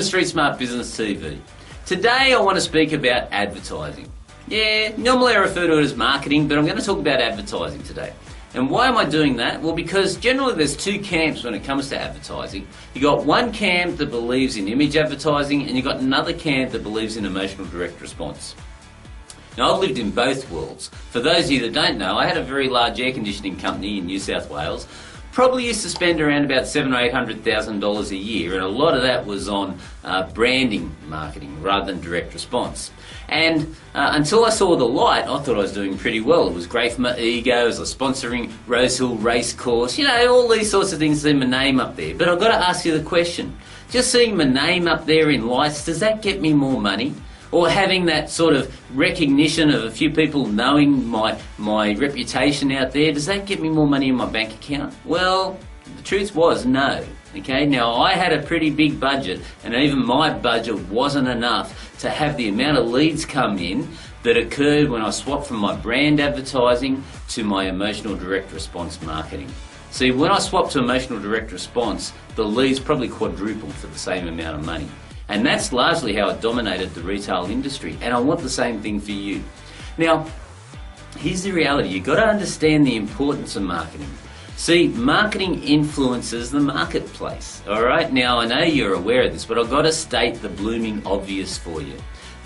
Street Smart Business TV. Today I want to speak about advertising. Yeah, normally I refer to it as marketing, but I'm going to talk about advertising today. And why am I doing that? Well, because generally there's two camps when it comes to advertising. You've got one camp that believes in image advertising, and you've got another camp that believes in emotional direct response. Now, I've lived in both worlds. For those of you that don't know, I had a very large air conditioning company in New South Wales. Probably used to spend around about $700,000 or $800,000 a year, and a lot of that was on branding marketing rather than direct response. And until I saw the light, I thought I was doing pretty well. It was great for my ego. I was sponsoring Rosehill Race Course, you know, all these sorts of things, seeing my name up there. But I've got to ask you the question, just seeing my name up there in lights, does that get me more money? Or having that sort of recognition of a few people knowing my reputation out there, does that get me more money in my bank account? Well, the truth was no. Okay, now I had a pretty big budget, and even my budget wasn't enough to have the amount of leads come in that occurred when I swapped from my brand advertising to my emotional direct response marketing. See, when I swapped to emotional direct response, the leads probably quadrupled for the same amount of money. And that's largely how it dominated the retail industry. And I want the same thing for you. Now, here's the reality. You've got to understand the importance of marketing. See, marketing influences the marketplace. All right? Now, I know you're aware of this, but I've got to state the blooming obvious for you.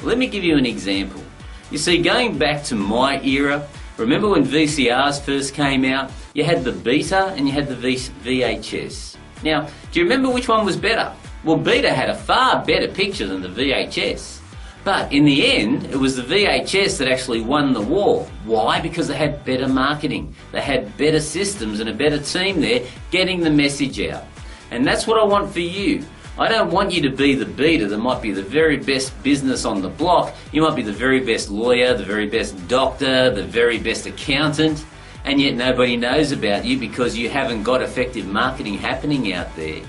Let me give you an example. You see, going back to my era, remember when VCRs first came out? You had the Beta and you had the VHS. Now, do you remember which one was better? Well, Beta had a far better picture than the VHS. But in the end, it was the VHS that actually won the war. Why? Because they had better marketing. They had better systems and a better team there getting the message out. And that's what I want for you. I don't want you to be the Beta that might be the very best business on the block. You might be the very best lawyer, the very best doctor, the very best accountant, and yet nobody knows about you because you haven't got effective marketing happening out there.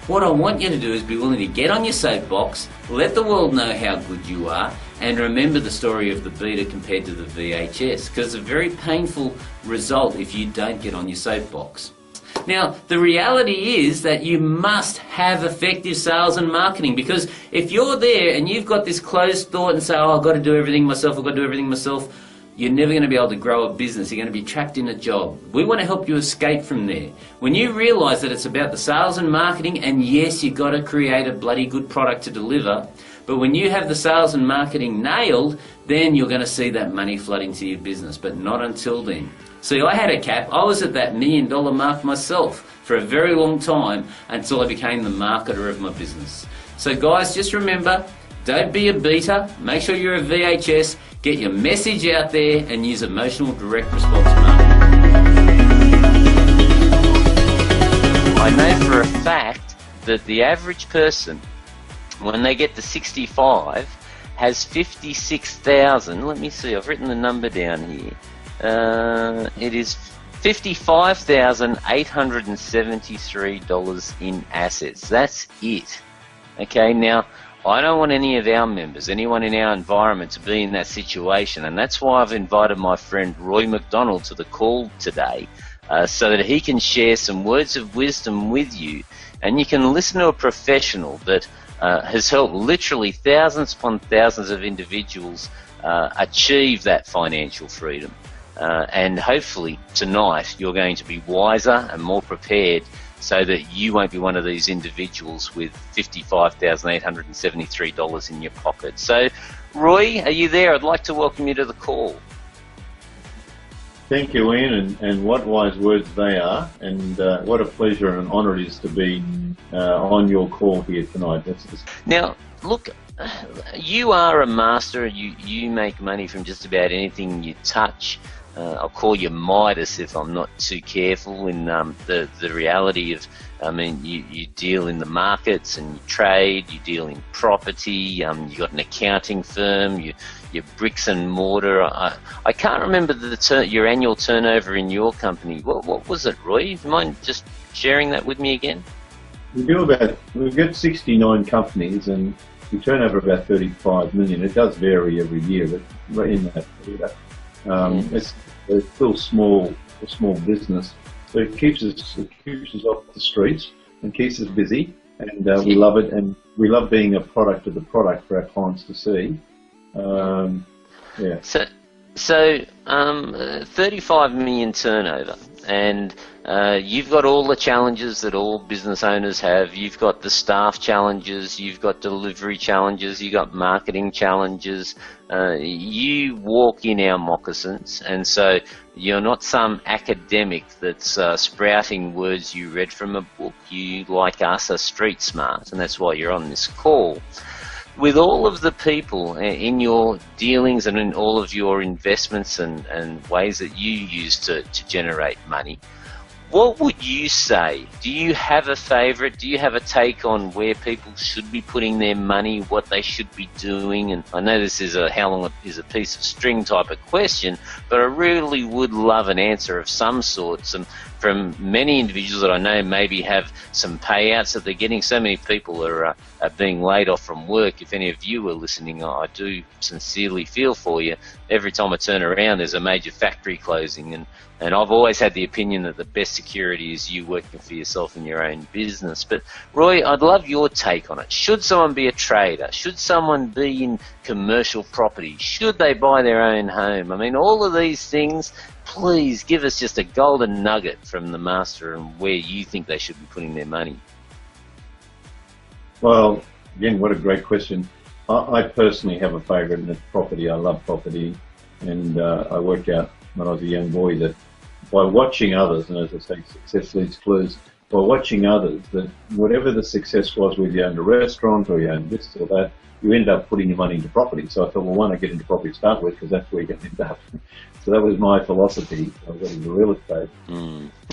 What I want you to do is be willing to get on your soapbox, let the world know how good you are, and remember the story of the Beta compared to the VHS, because it's a very painful result if you don't get on your soapbox. Now, the reality is that you must have effective sales and marketing, because if you're there and you've got this closed thought and say, oh, I've got to do everything myself, I've got to do everything myself, you're never going to be able to grow a business. You're going to be trapped in a job. We want to help you escape from there. When you realise that it's about the sales and marketing, and yes, you've got to create a bloody good product to deliver, but when you have the sales and marketing nailed, then you're going to see that money flood into your business, but not until then. See, I had a cap. I was at that $1 million mark myself for a very long time until I became the marketer of my business. So guys, just remember, don't be a Beta, make sure you're a VHS, get your message out there and use emotional direct response marketing. I know for a fact that the average person, when they get to 65, has 56,000, let me see, I've written the number down here. It is $55,873 in assets. That's it. Okay, now, I don't want any of our members, anyone in our environment, to be in that situation, and that's why I've invited my friend Roy McDonald to the call today, so that he can share some words of wisdom with you, and you can listen to a professional that has helped literally thousands upon thousands of individuals achieve that financial freedom. And hopefully tonight you're going to be wiser and more prepared, so that you won't be one of these individuals with $55,873 in your pocket. So, Roy, are you there? I'd like to welcome you to the call. Thank you, Ian, and what wise words they are, and what a pleasure and an honour it is to be on your call here tonight. Now, look, you are a master. You make money from just about anything you touch. I'll call you Midas if I'm not too careful in the reality of, I mean, you deal in the markets and you trade, you deal in property, you got an accounting firm, you're bricks and mortar. I can't remember your annual turnover in your company. What was it, Roy? Do you mind just sharing that with me again? We've got 69 companies and we turn over about 35 million. It does vary every year, but we're in that area. It's still a small business, so it keeps us off the streets and keeps us busy. and we love it, and we love being a product of the product for our clients to see. Yeah. So 35 million turnover, and you've got all the challenges that all business owners have. You've got the staff challenges, you've got delivery challenges, you've got marketing challenges. You walk in our moccasins, and so you're not some academic that's sprouting words you read from a book. You, like us, are street smart, and that's why you're on this call. With all of the people in your dealings and in all of your investments and ways that you use to generate money, what would you say? Do you have a favourite? Do you have a take on where people should be putting their money, what they should be doing? And I know this is a how long is a piece of string type of question, but I really would love an answer of some sort, from many individuals that I know maybe have some payouts that they're getting. So many people are being laid off from work. If any of you are listening, I do sincerely feel for you. Every time I turn around, there's a major factory closing, and I've always had the opinion that the best security is you working for yourself in your own business. But Roy, I'd love your take on it. Should someone be a trader? Should someone be in commercial property? Should they buy their own home? I mean, all of these things, please give us just a golden nugget from the master and where you think they should be putting their money. Well, again, what a great question. I personally have a favourite, and it's property. I love property, and I worked out when I was a young boy that by watching others, and as I say, success leaves clues, by watching others, that whatever the success was, whether you owned a restaurant or you owned this or that, you end up putting your money into property. So I thought, well, why not get into property to start with, because that's where you're going to end up. So that was my philosophy. I got into real estate.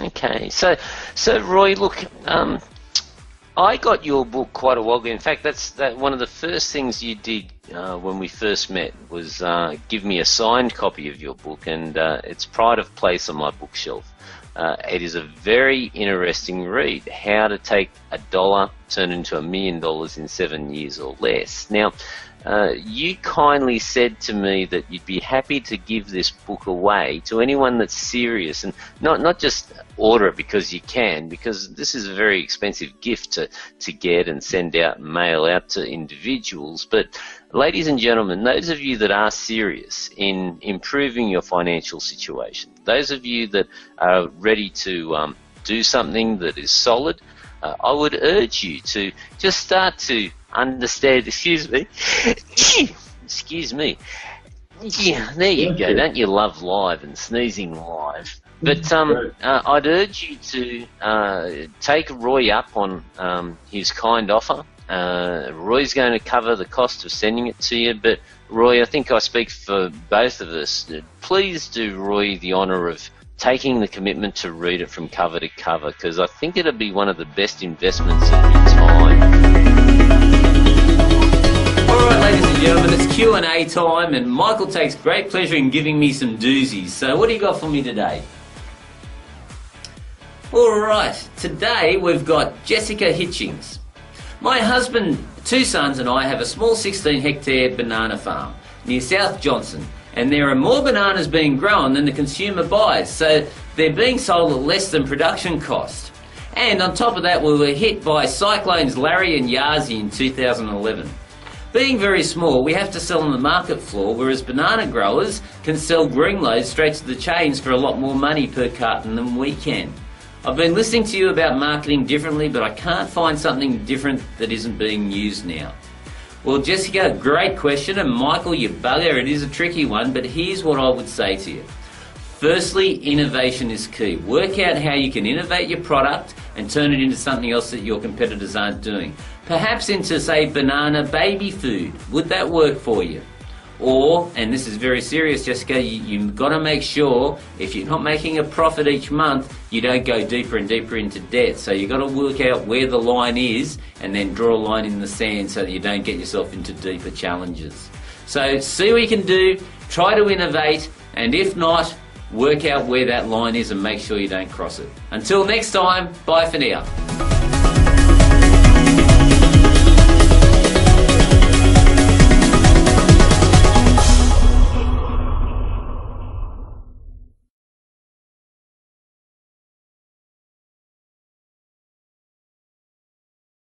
Okay. So Roy, look, I got your book quite a while ago. In fact, that's one of the first things you did when we first met was give me a signed copy of your book, and it's pride of place on my bookshelf. It is a very interesting read, how to take $1, turn into $1 million in 7 years or less. Now, you kindly said to me that you'd be happy to give this book away to anyone that's serious, and not just order it because you can, because this is a very expensive gift to get and send out and mail out to individuals. But ladies and gentlemen, those of you that are serious in improving your financial situation, those of you that are ready to do something that is solid, I would urge you to just start to understand, excuse me, yeah, there you go. Don't you love live and sneezing live? But I'd urge you to take Roy up on his kind offer. Roy's going to cover the cost of sending it to you, but Roy, I think I speak for both of us. Please do Roy the honour of taking the commitment to read it from cover to cover, because I think it'll be one of the best investments of your time. Alright, ladies and gentlemen, it's Q&A time, and Michael takes great pleasure in giving me some doozies. So what do you got for me today? Alright, today we've got Jessica Hitchings. My husband, 2 sons and I have a small 16-hectare banana farm near South Johnson, and there are more bananas being grown than the consumer buys, so they're being sold at less than production cost. And on top of that, we were hit by cyclones Larry and Yazi in 2011. Being very small, we have to sell on the market floor, whereas banana growers can sell green loads straight to the chains for a lot more money per carton than we can. I've been listening to you about marketing differently, but I can't find something different that isn't being used now. Well, Jessica, great question, and Michael, you bugger, it is a tricky one, but here's what I would say to you. Firstly, innovation is key. Work out how you can innovate your product and turn it into something else that your competitors aren't doing. Perhaps into, say, banana baby food. Would that work for you? Or, and this is very serious, Jessica, you've got to make sure if you're not making a profit each month, you don't go deeper and deeper into debt. So you've got to work out where the line is and then draw a line in the sand so that you don't get yourself into deeper challenges. So see what you can do, try to innovate, and if not, work out where that line is and make sure you don't cross it. Until next time, bye for now.